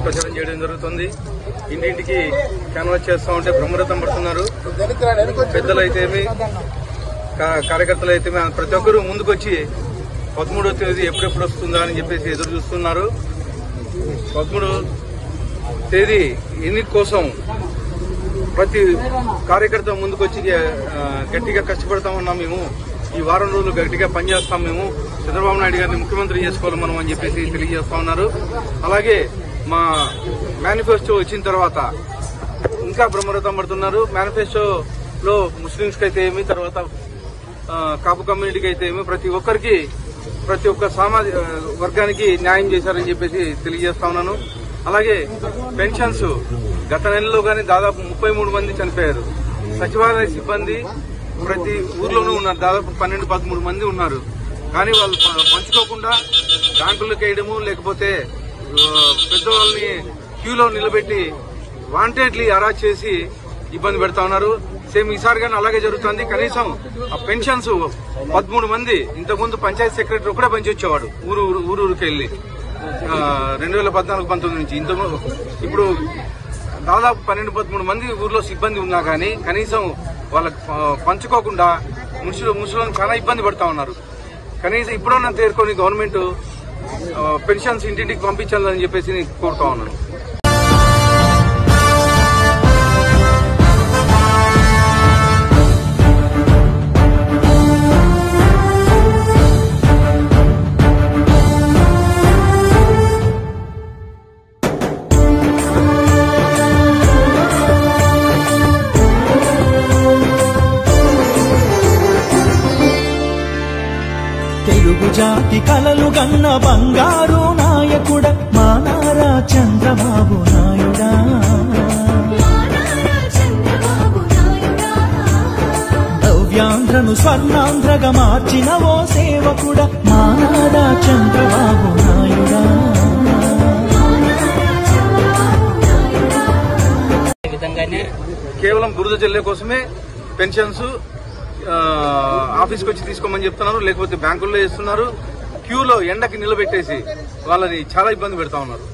ప్రచారం చేయడం జరుగుతుంది. ఇంటింటికి క్యాన్వాస్ చేస్తా ఉంటే బ్రహ్మరథం పడుతున్నారు. పెద్దలైతేమి కార్యకర్తలు అయితే ప్రతి ఒక్కరూ ముందుకొచ్చి 13వ తేదీ ఎప్పుడెప్పుడు వస్తుందా అని చెప్పేసి ఎదురు చూస్తున్నారు. 13వ తేదీ ఎన్నిక కోసం ప్రతి కార్యకర్త ముందుకొచ్చి గట్టిగా కష్టపడతా ఉన్నాం. మేము ఈ వారం రోజులు గట్టిగా పనిచేస్తాం. మేము చంద్రబాబు నాయుడు గారిని ముఖ్యమంత్రి చేసుకోవాలి మనం అని చెప్పేసి తెలియజేస్తా ఉన్నారు. అలాగే మా మేనిఫెస్టో వచ్చిన తర్వాత ఇంకా బ్రహ్మరథం పడుతున్నారు. మేనిఫెస్టోలో ముస్లింస్ కి అయితే ఏమి, తర్వాత కాపు కమ్యూనిటీకి అయితే ఏమి, ప్రతి ఒక్కరికి ప్రతి ఒక్క సామాజిక వర్గానికి న్యాయం చేశారని చెప్పేసి తెలియజేస్తా ఉన్నాను. అలాగే పెన్షన్స్ గత నెలలో గానీ దాదాపు 33 మంది చనిపోయారు. సచివాలయ సిబ్బంది ప్రతి ఊర్లోనూ ఉన్నారు. దాదాపు 12-13 మంది ఉన్నారు. కానీ వాళ్ళు పంచుకోకుండా బ్యాంకులకు వేయడము, లేకపోతే పెద్దవాళ్ళని క్యూలో నిలబెట్టి వాంటెడ్లీ అరెస్ట్ చేసి ఇబ్బంది పెడతా ఉన్నారు. సేమ్ ఈసారి కానీ అలాగే జరుగుతుంది. కనీసం ఆ పెన్షన్స్ 13 మంది ఇంతకుముందు పంచాయతీ సెక్రటరీ ఒకటే పనిచేసేవాడు ఊరూరికి వెళ్లి 2014-19 నుంచి. ఇప్పుడు దాదాపు 12-13 మంది ఊర్లో సిబ్బంది ఉన్నా కానీ కనీసం వాళ్ళకి పంచుకోకుండా ముసలిని చాలా ఇబ్బంది పడతా ఉన్నారు. కనీసం ఇప్పుడన్నా తేరుకొని గవర్నమెంట్ పెన్షన్స్ ఇంటింటికి పంపించాలని చెప్పేసి కోరుతా ఉన్నాను. తెలుగు జాతి కలలు గన్న బంగారు నాయకుడ మా నారా చంద్రబాబు నాయుడా. నవ్యాంధ్రను స్వర్ణాంధ్రగా మార్చిన ఓ సేవకుడ మా నారా చంద్రబాబు నాయుడా. కేవలం బురద జల్లే కోసమే పెన్షన్స్ ఆఫీస్కి వచ్చి తీసుకోమని చెప్తున్నారు, లేకపోతే బ్యాంకుల్లో చేస్తున్నారు. క్యూలో ఎండకి నిలబెట్టేసి వాళ్ళని చాలా ఇబ్బంది పెడతా ఉన్నారు.